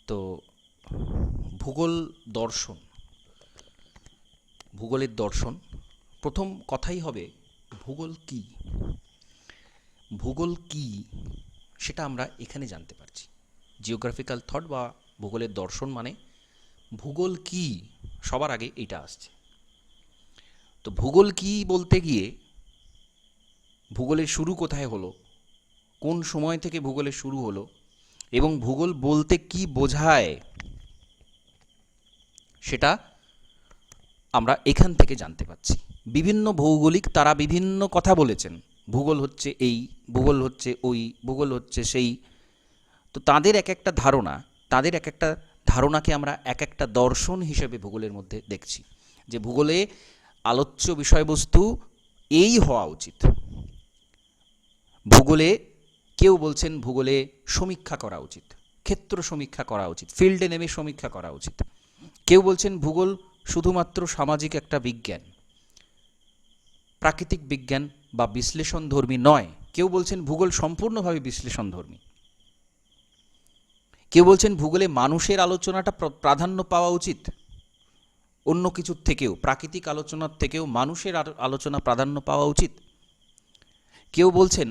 তো ভূগোল দর্শন, ভূগোলের দর্শন, প্রথম কথাই হবে ভূগোল কি। ভূগোল কি সেটা আমরা এখানে জানতে পারছি। জিওগ্রাফিক্যাল থট বা ভূগোলের দর্শন মানে ভূগোল কি, সবার আগে এটা আসছে। তো ভূগোল কি বলতে গিয়ে ভূগোলের শুরু কোথায় হলো, কোন সময় থেকে ভূগোলের শুরু হলো এবং ভূগোল বলতে কি বোঝায় সেটা আমরা এখান থেকে জানতে পাচ্ছি। বিভিন্ন ভৌগোলিক তারা বিভিন্ন কথা বলেছেন, ভূগোল হচ্ছে এই, ভূগোল হচ্ছে ওই, ভূগোল হচ্ছে সেই। তো তাদের এক একটা ধারণা, তাদের এক একটা ধারণাকে আমরা এক একটা দর্শন হিসেবে ভূগোলের মধ্যে দেখছি, যে ভূগোলে আলোচ্য বিষয়বস্তু এই হওয়া উচিত। ভূগোলে কেউ বলছেন ভূগোলে সমীক্ষা করা উচিত, ক্ষেত্র সমীক্ষা করা উচিত, ফিল্ডে নেমে সমীক্ষা করা উচিত। কেউ বলছেন ভূগোল শুধুমাত্র সামাজিক একটা বিজ্ঞান, প্রাকৃতিক বিজ্ঞান বা বিশ্লেষণধর্মী নয়। কেউ বলছেন ভূগোল সম্পূর্ণভাবে বিশ্লেষণধর্মী। কেউ বলছেন ভূগোলে মানুষের আলোচনাটা প্রাধান্য পাওয়া উচিত, অন্য কিছুর থেকেও, প্রাকৃতিক আলোচনার থেকেও মানুষের আলোচনা প্রাধান্য পাওয়া উচিত। কেউ বলছেন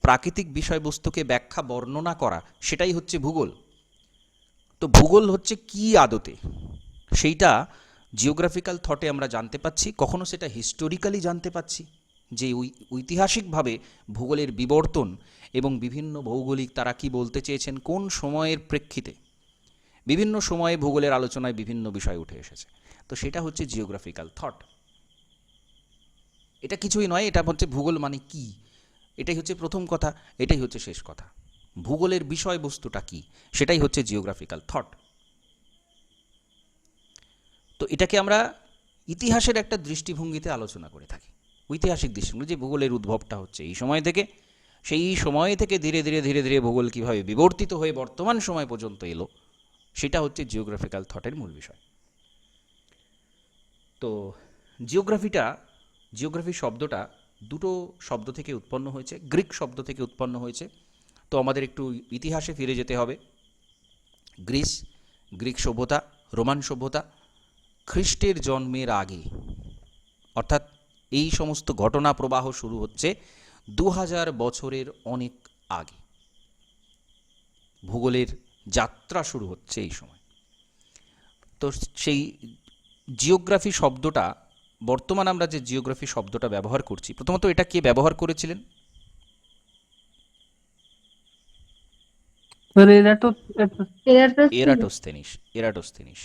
প্রাকৃতিক বিষয়বস্তুকে ব্যাখ্যা বর্ণনা করা সেটাই হচ্ছে ভূগোল। তো ভূগোল হচ্ছে কি আদতে, সেইটা জিওগ্রাফিক্যাল থটে আমরা জানতে পাচ্ছি, কখনো সেটা হিস্টোরিক্যালি জানতে পাচ্ছি, যে ঐতিহাসিকভাবে ভূগোলের বিবর্তন এবং বিভিন্ন ভৌগোলিক তারা কি বলতে চেয়েছেন, কোন সময়ের প্রেক্ষিতে বিভিন্ন সময়ে ভূগোলের আলোচনায় বিভিন্ন বিষয় উঠে এসেছে। তো সেটা হচ্ছে জিওগ্রাফিক্যাল থট। এটা কিছুই নয়, এটা হচ্ছে ভূগোল মানে কি, এটাই হচ্ছে প্রথম কথা, এটাই হচ্ছে শেষ কথা। ভূগোলের বিষয়বস্তুটা কি সেটাই হচ্ছে জিওগ্রাফিক্যাল থট। তো এটাকে আমরা ইতিহাসের একটা দৃষ্টিভঙ্গিতে আলোচনা করে থাকি, ঐতিহাসিক দৃষ্টিভঙ্গি, যে ভূগোলের উদ্ভবটা হচ্ছে এই সময় থেকে, সেই সময় থেকে ধীরে ধীরে ধীরে ধীরে ভূগোল কীভাবে বিবর্তিত হয়ে বর্তমান সময় পর্যন্ত এলো, সেটা হচ্ছে জিওগ্রাফিক্যাল থটের মূল বিষয়। তো জিওগ্রাফি শব্দটা দুটো শব্দ থেকে উৎপন্ন হয়েছে, গ্রিক শব্দ থেকে উৎপন্ন হয়েছে। তো আমাদের একটু ইতিহাসে ফিরে যেতে হবে। গ্রিক সভ্যতা, রোমান সভ্যতা খ্রিস্টের জন্মের আগে, অর্থাৎ এই সমস্ত ঘটনা প্রবাহ শুরু হচ্ছে 2000 বছরের অনেক আগে। ভূগোলের যাত্রা শুরু হচ্ছে এই সময়। তো সেই জিওগ্রাফি শব্দটা, বর্তমান আমরা যে জিওগ্রাফি শব্দটা ব্যবহার করছি, প্রথমত এটা কে ব্যবহার করেছিলেন? এরাটোস্থেনিস।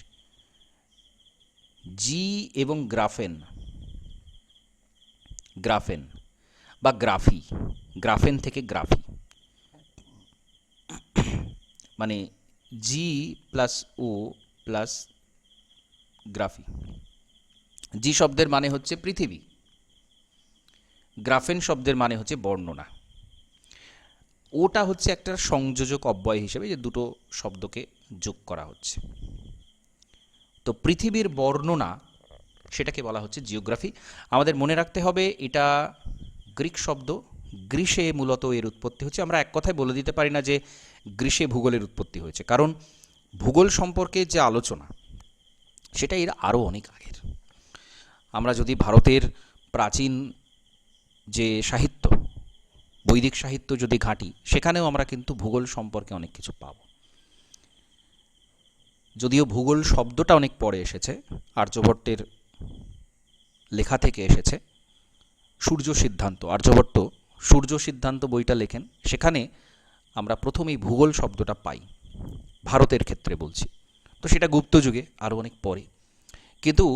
জি এবং গ্রাফেন বা গ্রাফেন থেকে গ্রাফি, মানে জি প্লাস ও প্লাস গ্রাফি। জি শব্দের মানে হচ্ছে পৃথিবী, গ্রাফেন শব্দের মানে হচ্ছে বর্ণনা। ওটা হচ্ছে একটা সংযোজক অব্যয় হিসেবে, যে দুটো শব্দকে যোগ করা হচ্ছে। তো পৃথিবীর বর্ণনা, সেটাকে বলা হচ্ছে জিওগ্রাফি। আমাদের মনে রাখতে হবে এটা গ্রিক শব্দ, গ্রীসে মূলত এর উৎপত্তি হচ্ছে। আমরা এক কথায় বলে দিতে পারি না যে গ্রীসে ভূগোলের উৎপত্তি হয়েছে, কারণ ভূগোল সম্পর্কে যে আলোচনা সেটা এর আরও অনেক আগের। আমরা যদি ভারতের প্রাচীন যে সাহিত্য, বৈদিক সাহিত্য যদি ঘাঁটি, সেখানেও আমরা কিন্তু ভূগোল সম্পর্কে অনেক কিছু পাব। যদিও ভূগোল শব্দটা অনেক পরে এসেছে, আর্যভট্টের লেখা থেকে এসেছে। আর্যভট্ট সূর্য সিদ্ধান্ত বইটা লেখেন, সেখানে আমরা প্রথমেই ভূগোল শব্দটা পাই, ভারতের ক্ষেত্রে বলছি। তো সেটা গুপ্ত যুগে, আরও অনেক পরে। কিন্তু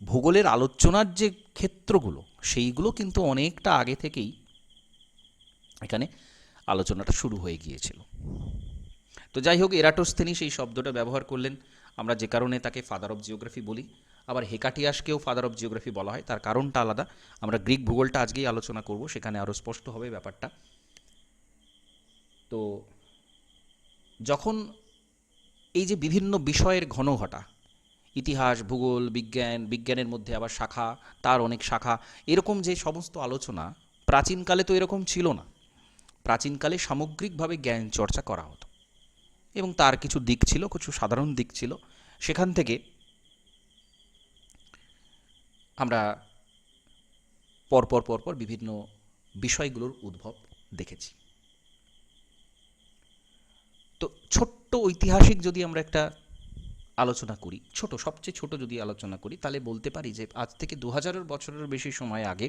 ভূগোলের আলোচনার যে ক্ষেত্রগুলো, সেইগুলো কিন্তু অনেকটা আগে থেকেই এখানে আলোচনাটা শুরু হয়ে গিয়েছিল। তো যাই হোক, এরাটোস্থেনিস এই শব্দটা ব্যবহার করলেন, আমরা যে কারণে তাকে ফাদার অফ জিওগ্রাফি বলি। আবার হেকাটিয়াসকেও ফাদার অফ জিওগ্রাফি বলা হয়, তার কারণটা আলাদা। আমরা গ্রিক ভূগোলটা আজকেই আলোচনা করব, সেখানে আরও স্পষ্ট হবে ব্যাপারটা। তো যখন এই যে বিভিন্ন বিষয়ের ঘনঘটা, ইতিহাস, ভূগোল, বিজ্ঞানের মধ্যে আবার শাখা, তার অনেক শাখা, এরকম যে সমস্ত আলোচনা, প্রাচীনকালে তো এরকম ছিল না। প্রাচীনকালে সামগ্রিকভাবে জ্ঞান চর্চা করা হতো। এবং তার কিছু দিক ছিল, কিছু সাধারণ দিক ছিল। সেখান থেকে আমরা পরপর পরপর বিভিন্ন বিষয়গুলোর উদ্ভব দেখেছি। তো ছোট্ট ঐতিহাসিক যদি আমরা একটা আলোচনা করি, সবচেয়ে ছোট যদি আলোচনা করি, তাহলে বলতে পারি যে আজ থেকে 2000 বছরের বেশি সময় আগে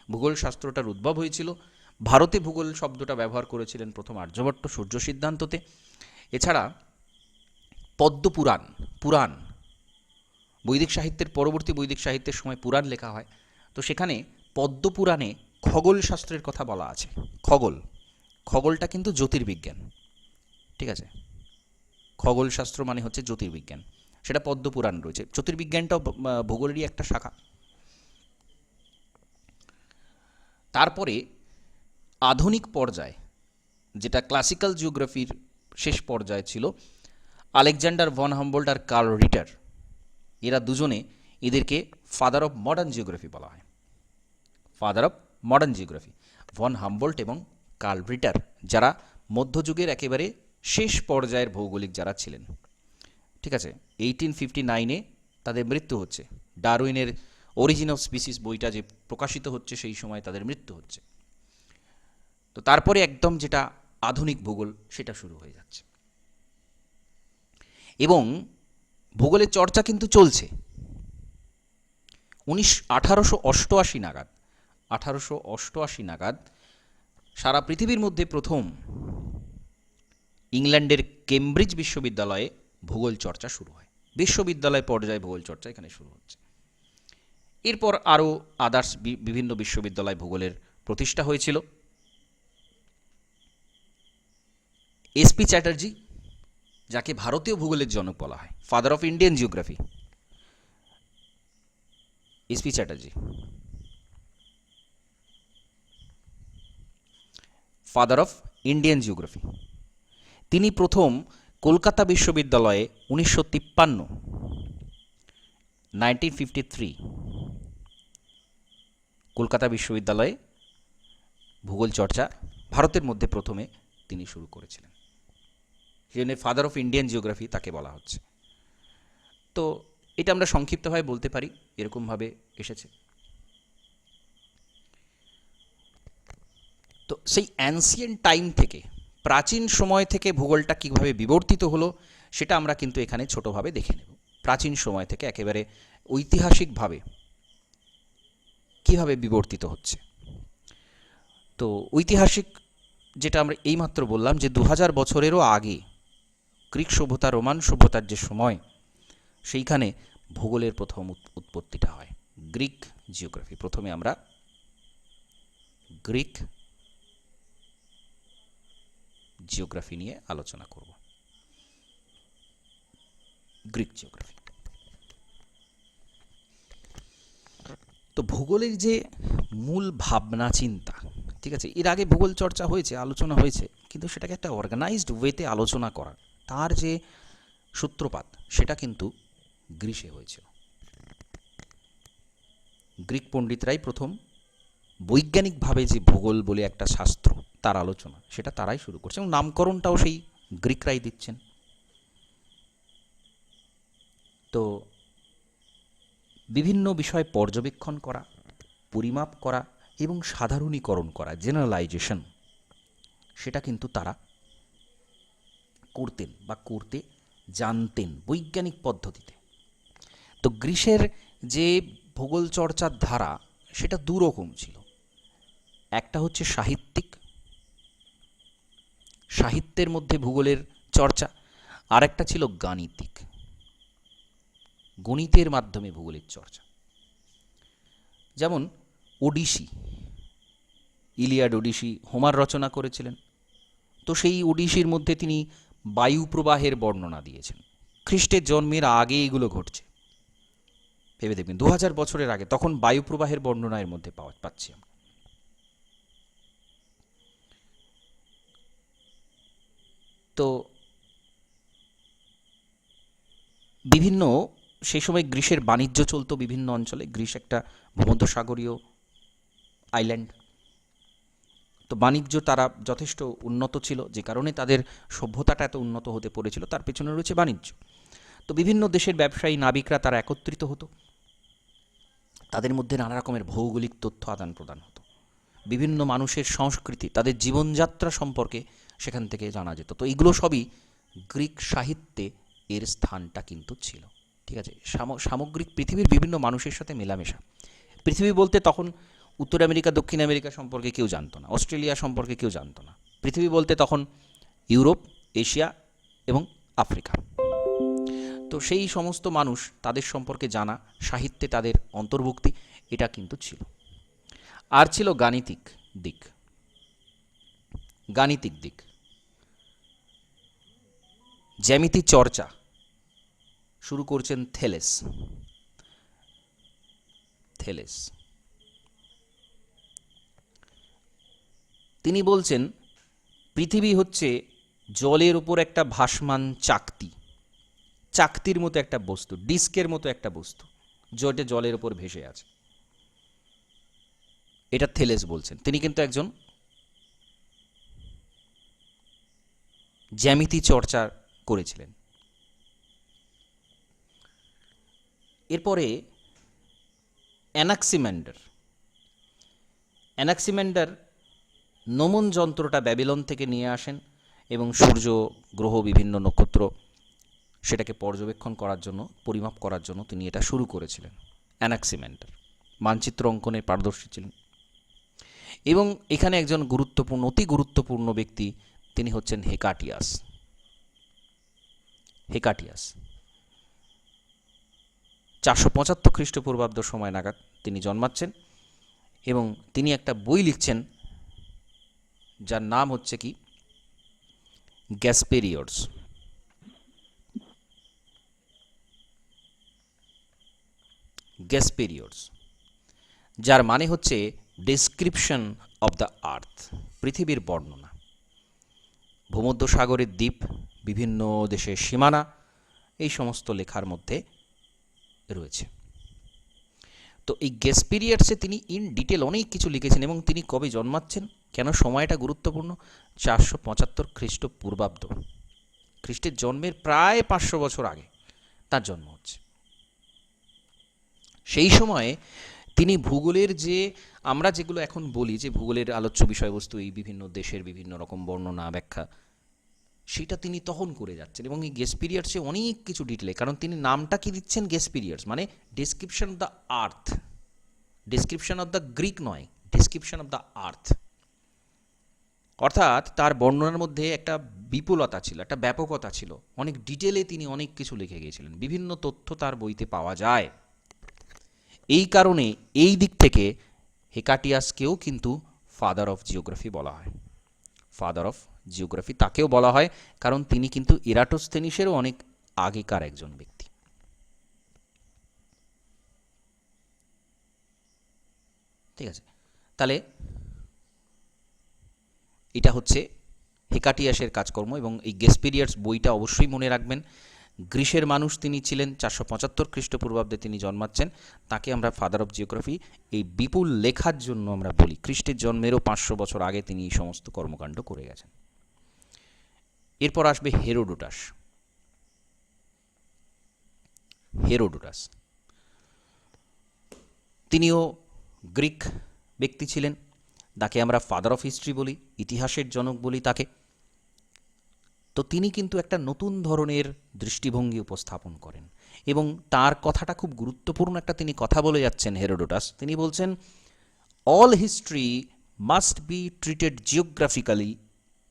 ভূগোল শাস্ত্রটার উদ্ভব হয়েছিল। ভারতে ভূগোল শব্দটা ব্যবহার করেছিলেন প্রথম আর্যভট্ট সূর্য সিদ্ধান্ততে। এছাড়া পদ্মপুরাণ, পুরাণ, বৈদিক সাহিত্যের পরবর্তী বৈদিক সাহিত্যের সময় পুরাণ লেখা হয়, তো সেখানে পদ্মপুরাণে খগোল শাস্ত্রের কথা বলা আছে। খগোলটা কিন্তু জ্যোতির্বিজ্ঞান, ঠিক আছে? খগোল শাস্ত্র মানে হচ্ছে জ্যোতির্বিজ্ঞান, সেটা পদ্মপুরাণ রয়েছে। জ্যোতির্বিজ্ঞানটাও ভূগোলেরই একটা শাখা। তারপরে আধুনিক পর্যায়ে, যেটা ক্লাসিক্যাল জিওগ্রাফির শেষ পর্যায়ে ছিল, আলেকজান্ডার ভন হাম্বোল্ট আর কার্ল রিটার, এরা দুজনে, এদেরকে ফাদার অফ মডার্ন জিওগ্রাফি বলা হয়। Father of modern geography von Humboldt এবং কার্ল রিটার, যারা মধ্যযুগের একেবারে শেষ পর্যায়ের ভৌগোলিক যারা ছিলেন, ঠিক আছে? 1859-এ তাদের মৃত্যু হচ্ছে। ডারউইনের অরিজিন অফ স্পিসিস বইটা যে প্রকাশিত হচ্ছে, সেই সময় তাদের মৃত্যু হচ্ছে। তো তারপরে একদম যেটা আধুনিক ভূগোল, সেটা শুরু হয়ে যাচ্ছে। এবং ভূগোলের চর্চা কিন্তু চলছে 1888 নাগাদ সারা পৃথিবীর মধ্যে প্রথম ইংল্যান্ডের কেমব্রিজ বিশ্ববিদ্যালয়ে ভূগোল চর্চা শুরু হয়। বিশ্ববিদ্যালয় পর্যায়ে ভূগোল চর্চা এখানে শুরু হচ্ছে। এরপর আরও আদার্স বিভিন্ন বিশ্ববিদ্যালয় ভূগোলের প্রতিষ্ঠা হয়েছিল। এসপি চ্যাটার্জি, যাকে ভারতীয় ভূগোলের জনক বলা হয়, father of Indian geography, SP Chatterjee, father of Indian geography, তিনি প্রথম কলকাতা বিশ্ববিদ্যালয়ে 1953 কলকাতা বিশ্ববিদ্যালয়ে ভূগোল চর্চা ভারতের মধ্যে প্রথমে তিনি শুরু করেছিলেন। সেই জন্য ফাদার অফ ইন্ডিয়ান জিওগ্রাফি তাকে বলা হচ্ছে। তো এটা আমরা সংক্ষিপ্তভাবে বলতে পারি, এরকমভাবে এসেছে। তো সেই অ্যানসিয়েন্ট টাইম থেকে, প্রাচীন সময় থেকে ভূগোলটা কীভাবে বিবর্তিত হলো, সেটা আমরা কিন্তু এখানে ছোটোভাবে দেখে নেব। প্রাচীন সময় থেকে একেবারে ঐতিহাসিকভাবে কীভাবে বিবর্তিত হচ্ছে। তো ঐতিহাসিক যেটা আমরা এইমাত্র বললাম, যে 2000 বছরেরও আগে গ্রিক সভ্যতা, রোমান সভ্যতার যে সময়, সেইখানে ভূগোলের প্রথম উৎপত্তিটা হয়। গ্রিক জিওগ্রাফি, প্রথমে আমরা গ্রিক জিওগ্রাফি নিয়ে আলোচনা করব। Greek geography. তো ভূগোলের যে মূল ভাবনা চিন্তা, ঠিক আছে, এর আগে ভূগোল চর্চা হয়েছে, আলোচনা হয়েছে, কিন্তু সেটাকে একটা অর্গানাইজড ওয়েতে আলোচনা করা, তার যে সূত্রপাত, সেটা কিন্তু গ্রিসে হয়েছিল। গ্রিক পণ্ডিতরাই প্রথম বৈজ্ঞানিকভাবে যে ভূগোল বলে একটা শাস্ত্র, তার আলোচনা, সেটা তারাই শুরু করছে, এবং নামকরণটাও সেই গ্রিকরাই দিচ্ছেন। তো বিভিন্ন বিষয় পর্যবেক্ষণ করা, পরিমাপ করা এবং সাধারণীকরণ করা, জেনারেলাইজেশন, সেটা কিন্তু তারা করতেন বা করতে জানতেন বৈজ্ঞানিক পদ্ধতিতে। তো গ্রিসের যে ভূগোল চর্চার ধারা, সেটা দুরকম ছিল। একটা হচ্ছে সাহিত্যের মধ্যে ভূগোলের চর্চা, আর একটা ছিল গাণিতিক, গণিতের মাধ্যমে ভূগোলের চর্চা। যেমন ওডিসি, ইলিয়াড ওডিসি হোমার রচনা করেছিলেন। তো সেই ওডিসির মধ্যে তিনি বায়ু প্রবাহের বর্ণনা দিয়েছেন। খ্রিস্টের জন্মের আগে এগুলো ঘটছে, ভেবে দেখবেন 2000 বছরের আগে, তখন বায়ু প্রবাহের বর্ণনা এর মধ্যে পাচ্ছি আমরা। তো বিভিন্ন সেই সময় গ্রিসের বাণিজ্য চলতো বিভিন্ন অঞ্চলে। গ্রিস একটা ভূমধ্যসাগরীয় আইল্যান্ড। তো বাণিজ্য তারা যথেষ্ট উন্নত ছিল, যে কারণে তাদের সভ্যতাটা এত উন্নত হতে পেরেছিল, তার পেছনে রয়েছে বাণিজ্য। তো বিভিন্ন দেশের ব্যবসায়ী নাবিকরা তারা একত্রিত হতো, তাদের মধ্যে নানা রকমের ভৌগোলিক তথ্য আদান প্রদান হতো, বিভিন্ন মানুষের সংস্কৃতি, তাদের জীবনযাত্রা সম্পর্কে সেখান থেকে জানা যেত। তো এগুলো সবই গ্রিক সাহিত্যে এর স্থানটা কিন্তু ছিল। ঠিক আছে, সামগ্রিক পৃথিবীর বিভিন্ন মানুষের সাথে মেলামেশা। পৃথিবী বলতে তখন উত্তর আমেরিকা, দক্ষিণ আমেরিকা সম্পর্কে কেউ জানতো না, অস্ট্রেলিয়া সম্পর্কে কেউ জানতো না। পৃথিবী বলতে তখন ইউরোপ, এশিয়া এবং আফ্রিকা। তো সেই সমস্ত মানুষ, তাদের সম্পর্কে জানা, সাহিত্যে তাদের অন্তর্ভুক্তি, এটা কিন্তু ছিল। আর ছিল গাণিতিক দিক। গাণিতিক দিক, জ্যামিতি চর্চা শুরু করছেন থেলেস। থেলেস তিনি বলছেন পৃথিবী হচ্ছে জলের উপর একটা ভাসমান চাকতি, চাকতির মতো একটা বস্তু, ডিস্কের মতো একটা বস্তু, যেটা জলের উপর ভেসে আছে। এটা থেলেস বলছেন। তিনি কিন্তু একজন জ্যামিতি চর্চা করেছিলেন। এরপরে অ্যানাক্সিম্যান্ডার। অ্যানাক্সিম্যান্ডার নমন যন্ত্রটা ব্যাবিলন থেকে নিয়ে আসেন এবং সূর্য, গ্রহ, বিভিন্ন নক্ষত্র সেটাকে পর্যবেক্ষণ করার জন্য, পরিমাপ করার জন্য তিনি এটা শুরু করেছিলেন। অ্যানাক্সিম্যান্ডার মানচিত্র অঙ্কনে পারদর্শী ছিলেন। এবং এখানে একজন গুরুত্বপূর্ণ, অতি গুরুত্বপূর্ণ ব্যক্তি, তিনি হচ্ছেন হেকাটিয়াস। হেকাটিয়াস 475 খ্রিস্টপূর্বাব্দ সময় নাগাদ তিনি জন্মাচ্ছেন এবং তিনি একটা বই লিখছেন যার নাম হচ্ছে কি গ্যাসপেরিয়ডস। গ্যাসপেরিয়ডস, যার মানে হচ্ছে ডেসক্রিপশন অব দ্য আর্থ, পৃথিবীর বর্ণনা। ভূমধ্যসাগরের দ্বীপ, বিভিন্ন দেশের সীমানা, এই সমস্ত লেখার মধ্যে রয়েছে। তো এই গ্যাসপেরিয়ডসে তিনি ইন ডিটেল অনেক কিছু লিখেছেন। এবং তিনি কবে জন্মাচ্ছেন, কেন সময়টা গুরুত্বপূর্ণ, 475 খ্রিস্টপূর্বাব্দ, খ্রিস্টের জন্মের প্রায় 500 বছর আগে তার জন্ম হচ্ছে। সেই সময়ে তিনি ভূগোলের যে, আমরা যেগুলো এখন বলি যে ভূগোলের আলোচ্য বিষয়বস্তু, এই বিভিন্ন দেশের বিভিন্ন রকম বর্ণনা, ব্যাখ্যা, সেটা তিনি তখন করে যাচ্ছেন। এবং এই গ্যাসপেরিয়ডসে অনেক কিছু ডিটেলে, কারণ তিনি নামটা কি দিচ্ছেন, গ্যাসপেরিয়ডস মানে description of the earth, description of the Greek নয়, ডেসক্রিপশন অফ দ্য আর্থ। অর্থাৎ তার বর্ণনার মধ্যে একটা বিপুলতা ছিল, একটা ব্যাপকতা ছিল, অনেক ডিটেলে তিনি অনেক কিছু লিখে গিয়েছিলেন, বিভিন্ন তথ্য তার বইতে পাওয়া যায়। এই কারণে এই দিক থেকে হেকাটিয়াসকেও কিন্তু ফাদার অফ জিওগ্রাফি বলা হয়। ফাদার অফ জিওগ্রাফি তাকেও বলা হয়, কারণ তিনি কিন্তু এরাটোস্থেনিসেরও অনেক আগেকার একজন ব্যক্তি। ঠিক আছে, তাহলে এটা হচ্ছে হেকাটিয়াসের কাজকর্ম। এবং এই গ্যাসপেরিয়ডস বইটা অবশ্যই মনে রাখবেন। গ্রিসের মানুষ তিনি ছিলেন, 475 খ্রিস্টপূর্বাব্দে তিনি জন্মাচ্ছেন, তাকে আমরা ফাদার অফ জিওগ্রাফি এই বিপুল লেখার জন্য আমরা বলি। খ্রিস্টের জন্মেরও 500 বছর আগে তিনি এই সমস্ত কর্মকাণ্ড করে গেছেন। এরপর আসবে হেরোডোটাস। হেরোডোটাস তিনিও গ্রিক ব্যক্তি ছিলেন, তাকে আমরা ফাদার অফ হিস্ট্রি বলি, ইতিহাসের জনক বলি তাকে। তো তিনি কিন্তু একটা নতুন ধরনের দৃষ্টিভঙ্গি উপস্থাপন করেন এবং তার কথাটা খুব গুরুত্বপূর্ণ একটা তিনি কথা বলে যাচ্ছেন হেরোডোটাস। তিনি বলছেন all history must be treated geographically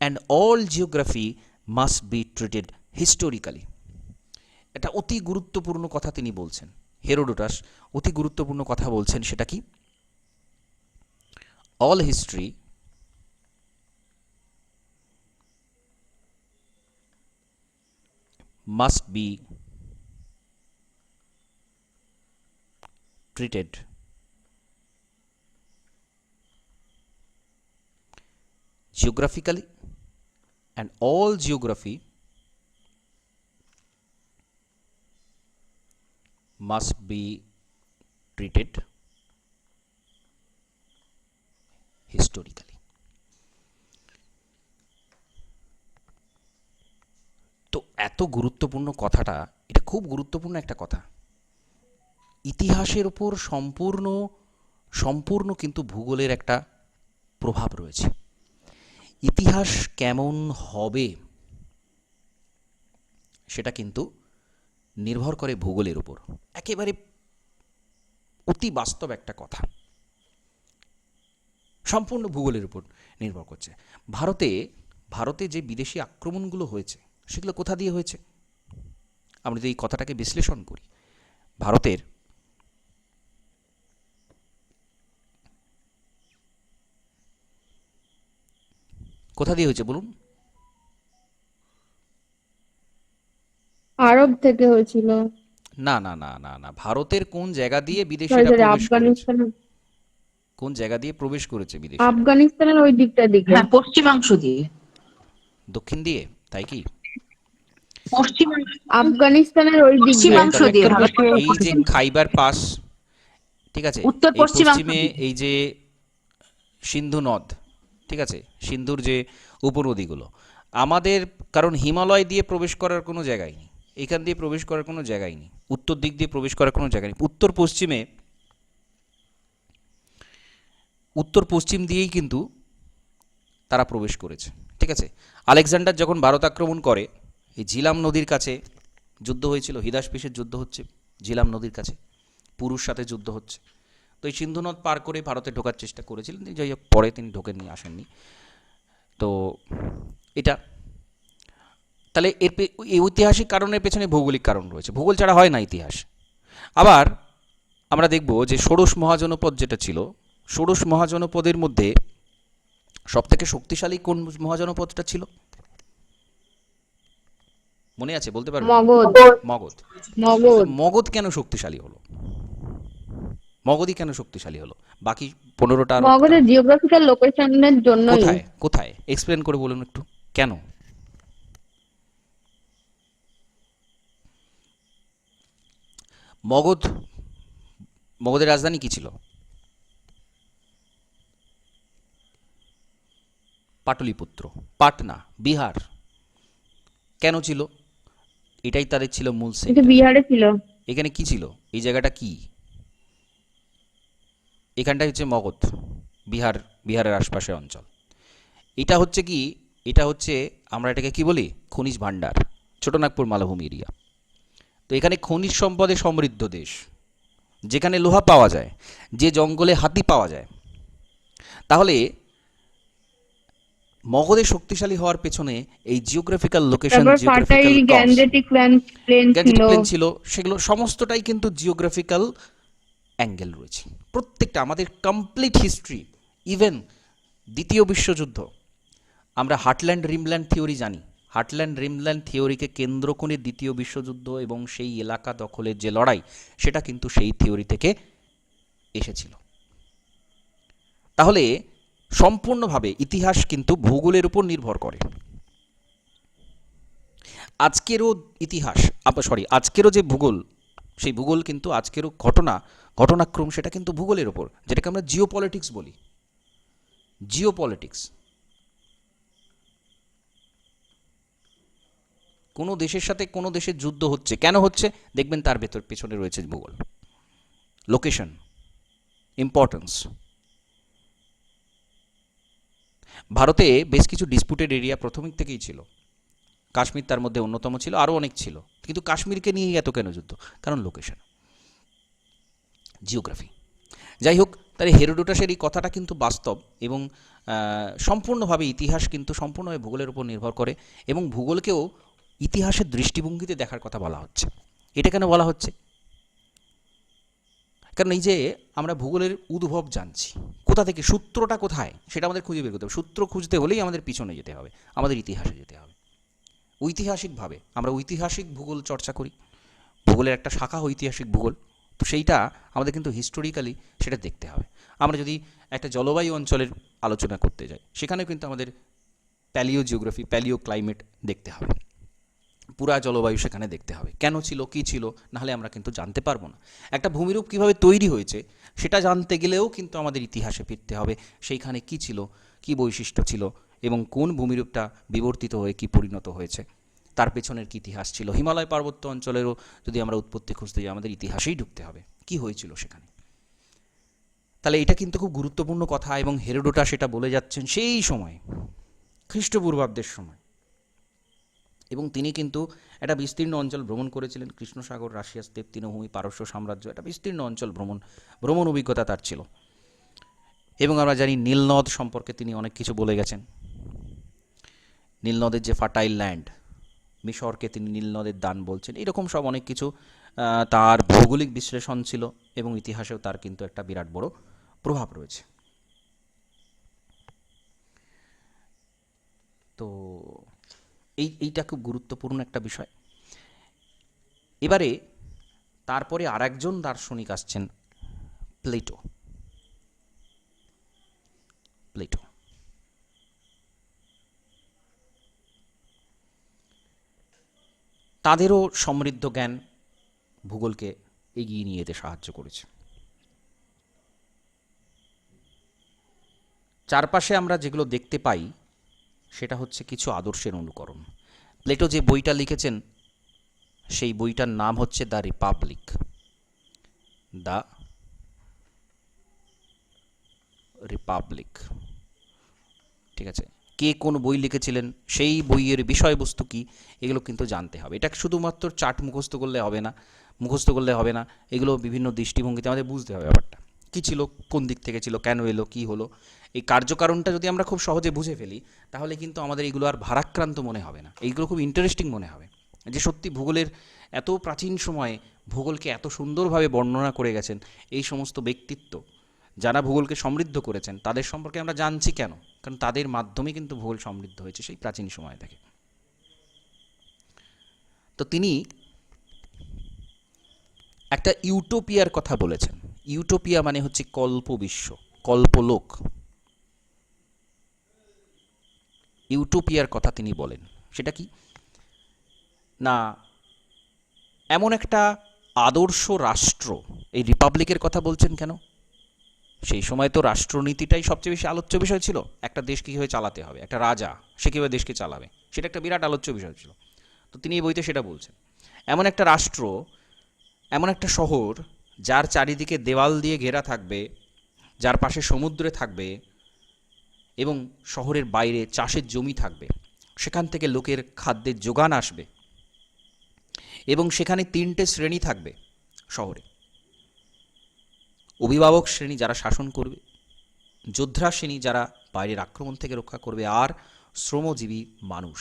and all geography must be treated historically. এটা অতি গুরুত্বপূর্ণ কথা তিনি বলছেন। হেরোডোটাস অতি গুরুত্বপূর্ণ কথা বলছেন, সেটা কি, all history must be treated geographically and all geography must be treated historically. এত গুরুত্বপূর্ণ কথাটা, এটা খুব গুরুত্বপূর্ণ একটা কথা। ইতিহাসের ওপর সম্পূর্ণ সম্পূর্ণ কিন্তু ভূগোলের একটা প্রভাব রয়েছে। ইতিহাস কেমন হবে সেটা কিন্তু নির্ভর করে ভূগোলের উপর। একেবারে অতি বাস্তব একটা কথা, সম্পূর্ণ ভূগোলের উপর নির্ভর করছে। ভারতে ভারতে যে বিদেশি আক্রমণগুলো হয়েছে সেগুলো কোথা দিয়ে হয়েছে? আমরা যদি এই কথাটাকে বিশ্লেষণ করি, ভারতের কোথা দিয়ে হয়েছে বলুন? আরব থেকে হয়েছিল। না না না না না, ভারতের কোন জায়গা দিয়ে সরি বিদেশিরা সরি, প্রবেশ করেছে? আফগানিস্তান। কোন জায়গা দিয়ে প্রবেশ করেছে বিদেশিরা? আফগানিস্তানের ওই দিকে। হ্যাঁ, পশ্চিমাংশ দিয়ে। দক্ষিণ দিয়ে, তাই কি? পশ্চিমাংশ আফগানিস্তানের ওই দিক দিয়ে। পশ্চিমাংশ তাহলে দিয়ে উত্তর ভারতের পশ্চিম। এই যে খাইবার পাস, ঠিক আছে, উত্তর এই পশ্চিমাংশ পশ্চিমে দিয়ে। এই যে সিন্ধু নদ, ঠিক আছে, সিন্ধুর যে উপনদীগুলো আমাদের, কারণ হিমালয় দিয়ে প্রবেশ করার কোনো জায়গাই নেই, এখান দিয়ে প্রবেশ করার কোনো জায়গাই নেই, উত্তর দিক দিয়ে প্রবেশ করার কোনো জায়গা নেই। উত্তর পশ্চিম দিয়েই কিন্তু তারা প্রবেশ করেছে, ঠিক আছে। আলেকজান্ডার যখন ভারত আক্রমণ করে, এই ঝিলাম নদীর কাছে যুদ্ধ হয়েছিল, হিদাসপিসের যুদ্ধ হচ্ছে ঝিলাম নদীর কাছে, পুরুষ সাথে যুদ্ধ হচ্ছে। তো এই সিন্ধু নদ পার করে ভারতে ঢোকার চেষ্টা করেছিলেন, যাই হোক পরে তিনি ঢোকেননি, আসেননি। তো এটা তাহলে এই ঐতিহাসিক কারণের পেছনে ভৌগোলিক কারণ রয়েছে, ভূগোল ছাড়া হয় না ইতিহাস। আবার আমরা দেখব যে ষোড়শ মহাজনপদ যেটা ছিল, ষোড়শ মহাজনপদের মধ্যে সবথেকে শক্তিশালী কোন মহাজনপদটা ছিল? মনে আছে, বলতে পারবেন? মগধ। মগধ। মগধ। মগধ কেন শক্তিশালী হলো? মগধই কেন শক্তিশালী হলো? বাকি 15টা মগধের জিওগ্রাফিক্যাল লোকেশনের জন্যই। কোথায় কোথায় এক্সপ্লেন করে বলুন একটু, কেন? মগধ, মগধের রাজধানী কি ছিল? পাটলিপুত্র, পাটনা, বিহার। কেন ছিল? এটাই তাদের ছিল মূল এটা সেন্টার। বিহারে ছিল। এখানে কি ছিল? এই জায়গাটা কি? এখানটাই হচ্ছে মগধ, বিহার, বিহারের আশপাশের অঞ্চল। এটা হচ্ছে কি, এটা হচ্ছে, আমরা এটাকে কি বলি, খনিজ ভাণ্ডার, ছোটনাগপুর মালভূমি এরিয়া। তো এখানে খনিজ সম্পদে সমৃদ্ধ দেশ, যেখানে লোহা পাওয়া যায়, যে জঙ্গলে হাতি পাওয়া যায়। তাহলে মগধের শক্তিশালী হওয়ার পেছনে এই জিওগ্রাফিক্যাল লোকেশন, তারপর জিওগ্রাফিক্যাল ফার্টাইল গ্যান্ডেটিক প্লেন ছিল। প্লেন ছিল, সেগুলো সমস্তটাই কিন্তু জিওগ্রাফিক্যাল অ্যাঙ্গেল রয়েছে। প্রত্যেকটা আমাদের কমপ্লিট হিস্ট্রি, ইভেন দ্বিতীয় বিশ্বযুদ্ধ, আমরা হার্টল্যান্ড রিমল্যান্ড থিওরি জানি। হার্টল্যান্ড রিমল্যান্ড থিওরিকে কেন্দ্র করে দ্বিতীয় বিশ্বযুদ্ধ এবং সেই এলাকা দখলের যে লড়াই, সেটা কিন্তু সেই থিওরি থেকে এসেছিল। তাহলে সম্পূর্ণভাবে ইতিহাস কিন্তু ভূগোলের উপর নির্ভর করে। আজকেরও ইতিহাস, আজকেরও যে ভূগোল, সেই ভূগোল কিন্তু আজকেরও ঘটনাক্রম সেটা কিন্তু ভূগোলের ওপর, যেটাকে আমরা জিওপলিটিক্স বলি। জিওপলিটিক্স, কোনো দেশের সাথে কোনো দেশের যুদ্ধ হচ্ছে, কেন হচ্ছে দেখবেন তার পেছনে রয়েছে ভূগোল, লোকেশন, ইম্পর্টেন্স। ভারতে বেশ কিছু ডিসপুটেড এরিয়া প্রথমিক থেকেই ছিল, কাশ্মীর তার মধ্যে অন্যতম ছিল, আরও অনেক ছিল, কিন্তু কাশ্মীরকে নিয়েই এত কেন যুদ্ধ? কারণ লোকেশন, জিওগ্রাফি। যাই হোক, তাহলে হেরোডোটাসের এই কথাটা কিন্তু বাস্তব, এবং সম্পূর্ণভাবে ইতিহাস কিন্তু সম্পূর্ণভাবে ভূগোলের উপর নির্ভর করে, এবং ভূগোলকেও ইতিহাসের দৃষ্টিভঙ্গিতে দেখার কথা বলা হচ্ছে। এটা কেন বলা হচ্ছে? কারণ এই যে আমরা ভূগোলের উদ্ভব জানছি, কোথা থেকে, সূত্রটা কোথায় সেটা আমাদের খুঁজে বের করতে হবে। সূত্র খুঁজতে হলেই আমাদের পিছনে যেতে হবে, আমাদের ইতিহাসে যেতে হবে। ঐতিহাসিকভাবে আমরা ঐতিহাসিক ভূগোল চর্চা করি, ভূগোলের একটা শাখা ঐতিহাসিক ভূগোল। তো সেইটা আমাদের কিন্তু হিস্টোরিক্যালি সেটা দেখতে হবে। আমরা যদি একটা জলবায়ু অঞ্চলের আলোচনা করতে যাই, সেখানেও কিন্তু আমাদের প্যালিও জিওগ্রাফি, প্যালিও ক্লাইমেট দেখতে হবে, পুরা জলবায়ু সেখানে দেখতে হবে, কেন ছিল, কী ছিল, নাহলে আমরা কিন্তু জানতে পারবো না। একটা ভূমিরূপ কীভাবে তৈরি হয়েছে সেটা জানতে গেলেও কিন্তু আমাদের ইতিহাসে ফিরতে হবে, সেইখানে কী ছিল, কী বৈশিষ্ট্য ছিল, এবং কোন ভূমিরূপটা বিবর্তিত হয়ে কী পরিণত হয়েছে, তার পেছনের কি ইতিহাস ছিল। হিমালয় পার্বত্য অঞ্চলেরও যদি আমরা উৎপত্তি খুঁজতে যাই, আমাদের ইতিহাসেই ঢুকতে হবে, কি হয়েছিল সেখানে। তাহলে এটা কিন্তু খুব গুরুত্বপূর্ণ কথা, এবং হেরোডোটাস সেটা বলে যাচ্ছেন সেই সময়, খ্রিস্টপূর্বাব্দের সময়। এবং তিনি কিন্তু একটা বিস্তীর্ণ অঞ্চল ভ্রমণ করেছিলেন, কৃষ্ণসাগর, রাশিয়া স্টেপ, তৃণভূমি, পারস্য সাম্রাজ্য, একটা বিস্তীর্ণ অঞ্চল ভ্রমণ অভিজ্ঞতা তার ছিল। এবং আমরা জানি নীলনদ সম্পর্কে তিনি অনেক কিছু বলে গেছেন। নীলনদের যে ফার্টাইল ল্যান্ড, মিশরকে তিনি নীলনদের দান বলছেন, এরকম সব অনেক কিছু তার ভৌগোলিক বিশ্লেষণ ছিল, এবং ইতিহাসেও তার কিন্তু একটা বিরাট বড় প্রভাব রয়েছে। তো এইটা খুব গুরুত্বপূর্ণ একটা বিষয়। এবারে তারপরে আর একজন দার্শনিক আসছেন, প্লেটো। তাদেরও সমৃদ্ধ জ্ঞান ভূগোলকে এগিয়ে নিয়ে যেতে সাহায্য করেছে। চারপাশে আমরা যেগুলো দেখতে পাই সেটা হচ্ছে কিছু আদর্শের অনুকরণ। প্লেটো যে বইটা লিখেছেন সেই বইটার নাম হচ্ছে দ্য রিপাবলিক। ঠিক আছে, কে কোন বই লিখেছিলেন, সেই বইয়ের বিষয়বস্তু কি, এগুলো কিন্তু জানতে হবে। এটা শুধুমাত্র চার্ট মুখস্থ করলে হবে না, এগুলো বিভিন্ন দৃষ্টিভঙ্গিতে আমাদের বুঝতে হবে ব্যাপারটা কী ছিল, কোন দিক থেকে ছিল, কেন এলো, কী হলো। এই কার্যকারণটা যদি আমরা খুব সহজে বুঝে ফেলি, তাহলে কিন্তু আমাদের এগুলো আর ভারাক্রান্ত মনে হবে না, এইগুলো খুব ইন্টারেস্টিং মনে হবে। যে সত্যি ভূগোলের এত প্রাচীন সময়ে ভূগোলকে এত সুন্দরভাবে বর্ণনা করে গেছেন এই সমস্ত ব্যক্তিত্ব, যারা ভূগোলকে সমৃদ্ধ করেছেন, তাদের সম্পর্কে আমরা জানছি কেন? কারণ তাদের মাধ্যমে কিন্তু ভূগোল সমৃদ্ধ হয়েছে সেই প্রাচীন সময় থেকে। তো তিনি একটা ইউটোপিয়ার কথা বলেছেন। ইউটোপিয়া মানে হচ্ছে কল্পবিশ্ব, কল্পলোক। ইউটোপিয়ার কথা তিনি বলেন। সেটা কি না, এমন একটা আদর্শ রাষ্ট্র, এই রিপাবলিকের কথা বলছেন কেন? সেই সময় তো রাষ্ট্রনীতিটাই সবচেয়ে বেশি আলোচ্য বিষয় ছিল। একটা দেশ কীভাবে চালাতে হবে, একটা রাজা সে কীভাবে দেশকে চালাবে, সেটা একটা বিরাট আলোচ্য বিষয় ছিল। তো তিনি এই বইতে সেটা বলছেন। এমন একটা রাষ্ট্র, এমন একটা শহর যার চারিদিকে দেওয়াল দিয়ে ঘেরা থাকবে, যার পাশে সমুদ্রে থাকবে, এবং শহরের বাইরে চাষের জমি থাকবে, সেখান থেকে লোকের খাদ্যের যোগান আসবে, এবং সেখানে 3টে শ্রেণী থাকবে শহরে। অভিভাবক শ্রেণী যারা শাসন করবে, যোদ্ধা শ্রেণী যারা বাইরের আক্রমণ থেকে রক্ষা করবে, আর শ্রমজীবী মানুষ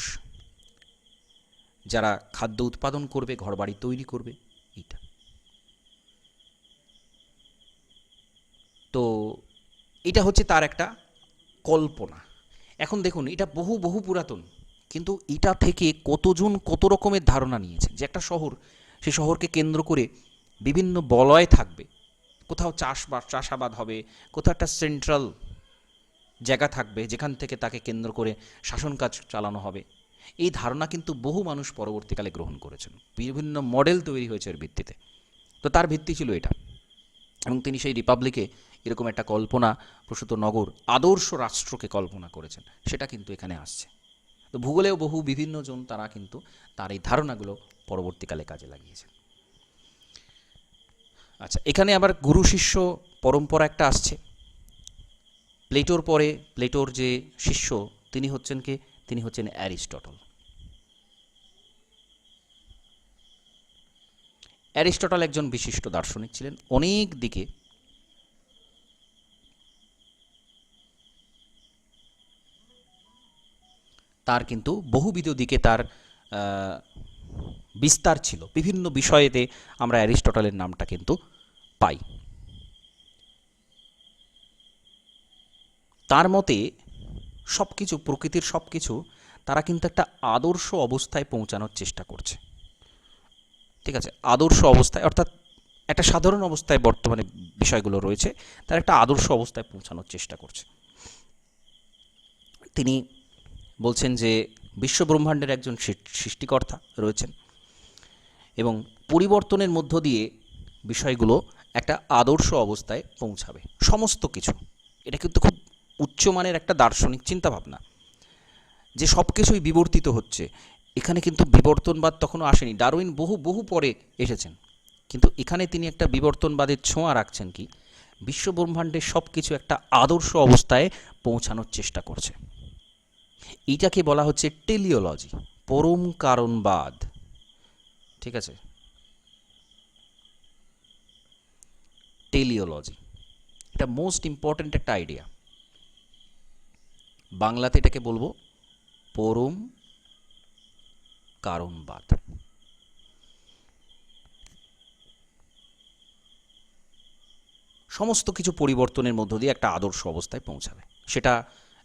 যারা খাদ্য উৎপাদন করবে, ঘরবাড়ি তৈরি করবে। এইটা তো এটা হচ্ছে তার একটা কল্পনা। এখন দেখুন, এটা বহু বহু পুরাতন, কিন্তু এটা থেকে কতজন কত রকমের ধারণা নিয়েছে। যে একটা শহর, সেই শহরকে কেন্দ্র করে বিভিন্ন বলয় থাকবে, কোথাও চাষাবাদ হবে, কোথাও একটা সেন্ট্রাল জায়গা থাকবে যেখান থেকে তাকে কেন্দ্র করে শাসন কাজ চালানো হবে। এই ধারণা কিন্তু বহু মানুষ পরবর্তীকালে গ্রহণ করেছেন, বিভিন্ন মডেল তৈরি হয়েছে এর ভিত্তিতে। তো তার ভিত্তি ছিল এটা, এবং তিনি সেই রিপাবলিকে এরকম একটা কল্পনা প্রসূত নগর, আদর্শ রাষ্ট্রকে কল্পনা করেছেন। সেটা কিন্তু এখানে আসছে। তো ভূগোলেও বহু বিভিন্ন জন তারা কিন্তু তার এই ধারণাগুলো পরবর্তীকালে কাজে লাগিয়েছেন। আচ্ছা, এখানে আবার গুরু শিষ্য পরম্পরা একটা আসছে। প্লেটোর পরে প্লেটোর যে শিষ্য তিনি হচ্ছেন কে? তিনি হচ্ছেন অ্যারিস্টটল। অ্যারিস্টটল একজন বিশিষ্ট দার্শনিক ছিলেন। অনেক দিকে তার কিন্তু বহুবিধ দিকে তার বিস্তার ছিল। বিভিন্ন বিষয়েতে আমরা অ্যারিস্টটলের নামটা কিন্তু পাই। তার মতে সব কিছু, প্রকৃতির সব কিছু তারা কিন্তু একটা আদর্শ অবস্থায় পৌঁছানোর চেষ্টা করছে। ঠিক আছে, আদর্শ অবস্থায়, অর্থাৎ একটা সাধারণ অবস্থায় বর্তমানে বিষয়গুলো রয়েছে, তার একটা আদর্শ অবস্থায় পৌঁছানোর চেষ্টা করছে। তিনি বলছেন যে বিশ্বব্রহ্মাণ্ডের একজন সৃষ্টিকর্তা রয়েছেন, এবং পরিবর্তনের মধ্য দিয়ে বিষয়গুলো একটা আদর্শ অবস্থায় পৌঁছাবে সমস্ত কিছু। এটা কিন্তু খুব উচ্চমানের একটা দার্শনিক চিন্তাভাবনা, যে সব কিছুই বিবর্তিত হচ্ছে। এখানে কিন্তু বিবর্তনবাদ তখনও আসেনি, ডারউইন বহু বহু পরে এসেছেন, কিন্তু এখানে তিনি একটা বিবর্তনবাদের ছোঁয়া রাখছেন কি বিশ্বব্রহ্মাণ্ডের সব কিছু একটা আদর্শ অবস্থায় পৌঁছানোর চেষ্টা করছে। এইটাকে বলা হচ্ছে টেলিওলজি, পরম কারণবাদ। ঠিক আছে, টেলিওলজি এটা মোস্ট ইম্পর্ট্যান্ট একটা আইডিয়া। বাংলাতে এটাকে বলবো পরম কারণবাদ। সমস্ত কিছু পরিবর্তনের মধ্য দিয়ে একটা আদর্শ অবস্থায় পৌঁছাবে। সেটা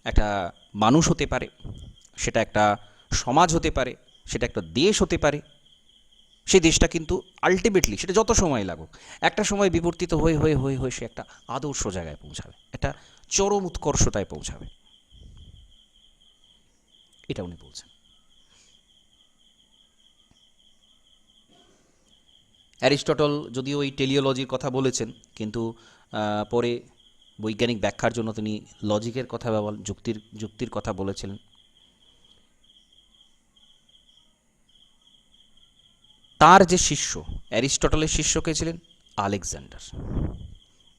একটা মানুষ হতে পারে, সেটা একটা সমাজ হতে পারে, সেটা একটা দেশ হতে পারে। সেই দেশটা কিন্তু আলটিমেটলি, সেটা যত সময় লাগুক, একটা সময় বিবর্তিত হয়ে হয়ে হয়ে হয়ে সে একটা আদর্শ জায়গায় পৌঁছাবে, একটা চরম উৎকর্ষতায় পৌঁছাবে। এটা উনি বলছেন। অ্যারিস্টটল যদিও এই টেলিওলজির কথা বলেছেন, কিন্তু পরে বৈজ্ঞানিক ব্যাখ্যার জন্য তিনি লজিকের কথা বা যুক্তির কথা বলেছিলেন। তার যে শিষ্য, অ্যারিস্টটলের শিষ্য কে ছিলেন?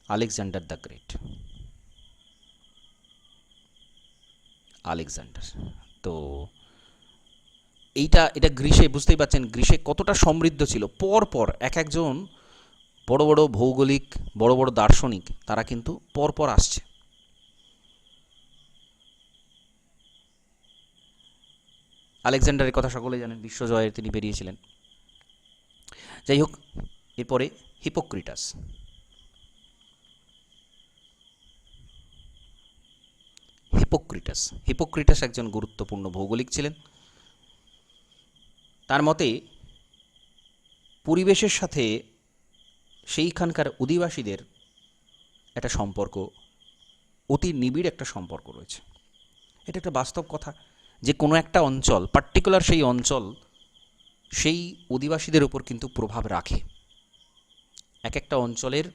Alexander the great. আলেকজান্ডার। তো এটা গ্রীসে, বুঝতেই পারছেন গ্রীসে কতটা সমৃদ্ধ ছিল। পরপর এক একজন বড় বড় ভৌগোলিক, বড় বড় দার্শনিক, তারা কিন্তু পরপর আসছে। আলেকজান্ডারের কথা সকলে জানেন, বিশ্বজয়ের তিনি বেরিয়েছিলেন। যাই হোক, এরপরে হিপোক্রিটাস। হিপোক্রিটাস একজন গুরুত্বপূর্ণ ভৌগোলিক ছিলেন। তার মতে পরিবেশের সাথে সেইখানকার অধিবাসীদের একটা সম্পর্ক, অতি নিবিড় একটা সম্পর্ক রয়েছে। এটা একটা বাস্তব কথা যে কোনো একটা অঞ্চল, পার্টিকুলার সেই অঞ্চল সেই অধিবাসীদের উপর কিন্তু প্রভাব রাখে। এক একটা অঞ্চলের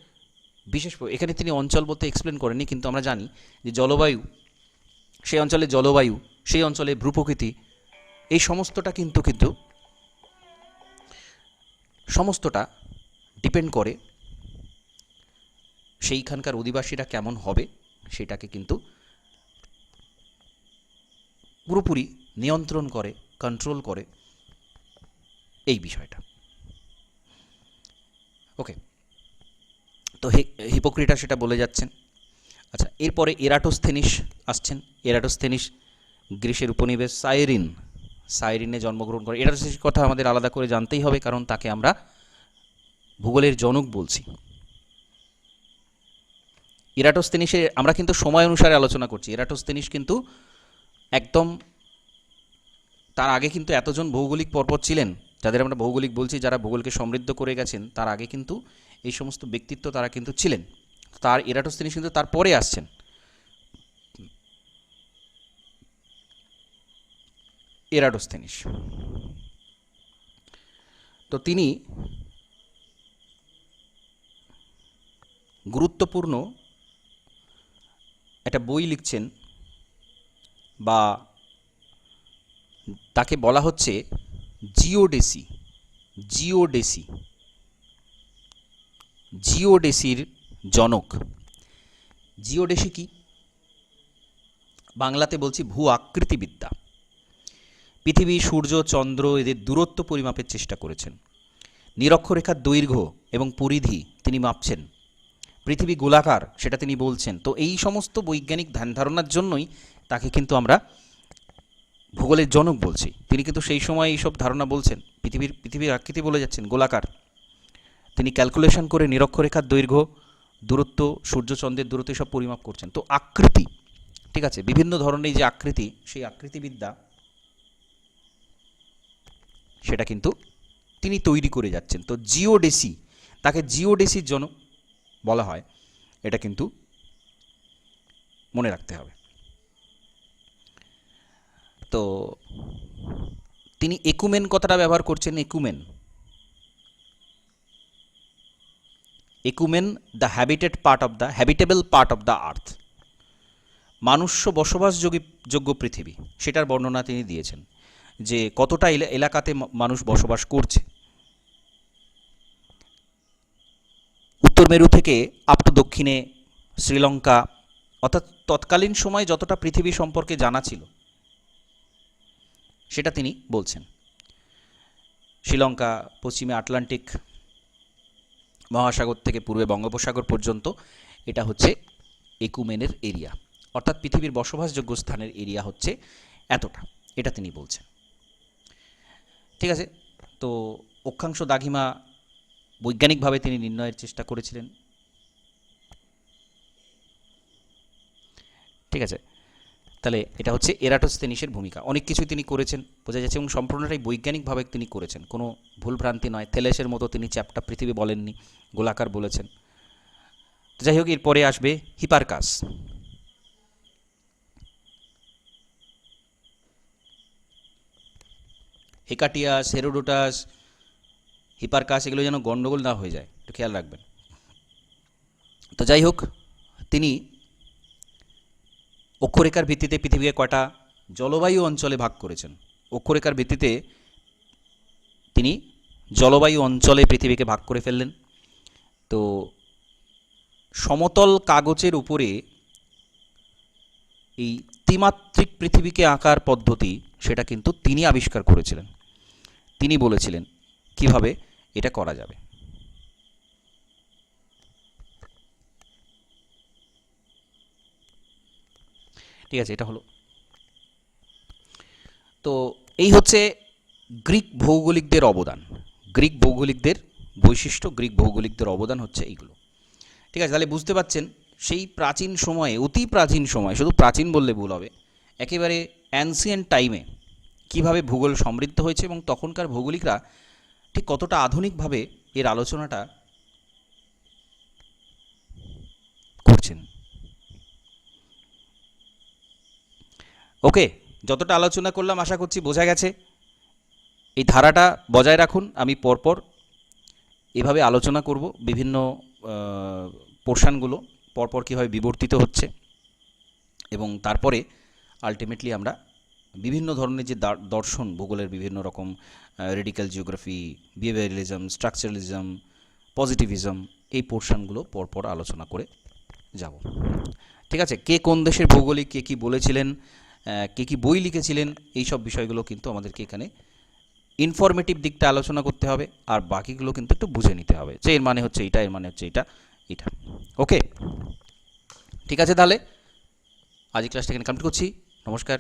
বিশেষ, এখানে তিনি অঞ্চল বলতে এক্সপ্লেন করেননি, কিন্তু আমরা জানি যে জলবায়ু, সেই অঞ্চলের জলবায়ু, সেই অঞ্চলের ভূপ্রকৃতি, এই সমস্তটা কিন্তু সমস্তটা ডিপেন্ড করে সেইখানকার অধিবাসীরা কেমন হবে, সেটাকে কিন্তু পুরোপুরি নিয়ন্ত্রণ করে, কন্ট্রোল করে এই বিষয়টা। ওকে, তো হিপোক্রেটাস সেটা বলে যাচ্ছেন। আচ্ছা, এরপরে এরাটোস্থেনিস আসছেন। এরাটোস্থেনিস গ্রিসের উপনিবেশ সাইরিনে জন্মগ্রহণ করে। এরাটোস্থেনিস কথা আমাদের আলাদা করে জানতেই হবে, কারণ তাকে আমরা ভূগোলের জনক বলছি। এরাটোস্থেনিসের আমরা কিন্তু সময় অনুসারে আলোচনা করছি। এরাটোস্থেনিস কিন্তু একদম তার আগে কিন্তু এতজন ভৌগোলিক পরপর ছিলেন, যাদের আমরা ভৌগোলিক বলছি, যারা ভূগোলকে সমৃদ্ধ করে গেছেন, তার আগে কিন্তু এই সমস্ত ব্যক্তিত্ব তারা কিন্তু ছিলেন। তার এরাটোস্থেনিস কিন্তু তার পরে আসছেন। এরাটোস্থেনিস, তো তিনি গুরুত্বপূর্ণ একটা বই লিখছেন, বা তাকে বলা হচ্ছে জিওডেসির জনক। জিওডেসি কি? বাংলাতে বলছি ভূ আকৃতিবিদ্যা। পৃথিবী, সূর্য, চন্দ্র এদের দূরত্ব পরিমাপের চেষ্টা করেছেন। নিরক্ষরেখার দৈর্ঘ্য এবং পরিধি তিনি মাপছেন। পৃথিবী গোলাকার সেটা তিনি বলছেন। তো এই সমস্ত বৈজ্ঞানিক ধ্যান ধারণার জন্যই তাকে কিন্তু আমরা ভূগোলের জনক বলছি। তিনি কিন্তু সেই সময় এইসব ধারণা বলছেন, পৃথিবীর আকৃতি বলে যাচ্ছেন গোলাকার। তিনি ক্যালকুলেশন করে নিরক্ষরেখার দৈর্ঘ্য, দূরত্ব, সূর্যচন্দ্রের দূরত্ব সব পরিমাপ করছেন। তো আকৃতি, ঠিক আছে, বিভিন্ন ধরনের যে আকৃতি, সেই আকৃতিবিদ্যা সেটা কিন্তু তিনি তৈরি করে যাচ্ছেন। তো জিওডেসি, তাকে জিওডেসির জনক বলা হয়, এটা কিন্তু মনে রাখতে হবে। তো তিনি একুমেন কথাটা ব্যবহার করছেন। Ecumene the habitable part of the earth, মানুষ্য বসবাসযোগ্য পৃথিবী, সেটার বর্ণনা তিনি দিয়েছেন। যে কতটা এলাকাতে মানুষ বসবাস করছে। উত্তর মেরু থেকে আপ টু দক্ষিণে শ্রীলঙ্কা, অর্থাৎ তৎকালীন সময়ে যতটা পৃথিবী সম্পর্কে জানা ছিল সেটা তিনি বলছেন। শ্রীলঙ্কা পশ্চিমে আটলান্টিক মহাসাগর থেকে পূর্বে বঙ্গোপসাগর পর্যন্ত এটা হচ্ছে একুমেনের এরিয়া, অর্থাৎ পৃথিবীর বসবাসযোগ্য স্থানের এরিয়া হচ্ছে এতটা, এটা তিনি বলছেন। ঠিক আছে, তো অক্ষাংশ দ্রাঘিমা বৈজ্ঞানিকভাবে তিনি নির্ণয়ের চেষ্টা করেছিলেন। ঠিক আছে, তাহলে এটা হচ্ছে এরাটোস্থেনিসের ভূমিকা। অনেক কিছু তিনি করেছেন বোঝা যাচ্ছে, এবং সম্পূর্ণটাই বৈজ্ঞানিকভাবে তিনি করেছেন, কোনো ভুলভ্রান্তি নয়। থেলেসের মতো তিনি চ্যাপ্টা পৃথিবী বলেননি, গোলাকার বলেছেন। যাই হোক, এরপরে আসবে হিপারকাস। হেকাটিয়াস, হেরোডোটাস, হিপারকাস এগুলো যেন গণ্ডগোল না হয়ে যায়, একটু খেয়াল রাখবেন। তো যাই হোক, তিনি অক্ষরেখার ভিত্তিতে পৃথিবীকে কয়টা জলবায়ু অঞ্চলে ভাগ করেছেন। অক্ষরেখার ভিত্তিতে তিনি জলবায়ু অঞ্চলে পৃথিবীকে ভাগ করে ফেললেন। তো সমতল কাগজের উপরে এই ত্রিমাত্রিক পৃথিবীকে আঁকার পদ্ধতি, সেটা কিন্তু তিনি আবিষ্কার করেছিলেন। তিনি বলেছিলেন কিভাবে এটা করা যাবে। ঠিক আছে, এটা হলো। তো এই হচ্ছে গ্রিক ভৌগোলিকদের অবদান, গ্রিক ভৌগোলিকদের বৈশিষ্ট্য, গ্রিক ভৌগোলিকদের অবদান হচ্ছে এইগুলো। ঠিক আছে, তাহলে বুঝতে পারছেন সেই প্রাচীন সময়ে, অতি প্রাচীন সময়, শুধু প্রাচীন বললে ভুল হবে, একেবারে অ্যানসিয়েন্ট টাইমে কিভাবে ভূগোল সমৃদ্ধ হয়েছে এবং তখনকার ভৌগোলিকরা ঠিক কতটা আধুনিকভাবে এর আলোচনাটা করছেন। ওকে, যতটা আলোচনা করলাম আশা করছি বোঝা গেছে। এই ধারাটা বজায় রাখুন, আমি পরপর এভাবে আলোচনা করব, বিভিন্ন পোর্শনগুলো পরপর কীভাবে বিবর্তিত হচ্ছে, এবং তারপরে আলটিমেটলি আমরা বিভিন্ন ধরনের যে দর্শন, ভূগোলের বিভিন্ন রকম রেডিক্যাল জিওগ্রাফি, বিহেভিয়ারালিজম, স্ট্রাকচারালিজম, পজিটিভিজম, এই পোর্শনগুলো পরপর আলোচনা করে যাব। ঠিক আছে, কে কোন দেশের ভৌগোলিক, কে কী বলেছিলেন, কে কী বই লিখেছিলেন, এই সব বিষয়গুলো কিন্তু আমাদেরকে এখানে ইনফরমেটিভ দিকটা আলোচনা করতে হবে, আর বাকিগুলো কিন্তু একটু বুঝে নিতে হবে যে এর মানে হচ্ছে এটা, এর মানে হচ্ছে এটা, এটা। ওকে, ঠিক আছে, তাহলে আজ ক্লাসটা এখানে কমপ্লিট করছি। নমস্কার।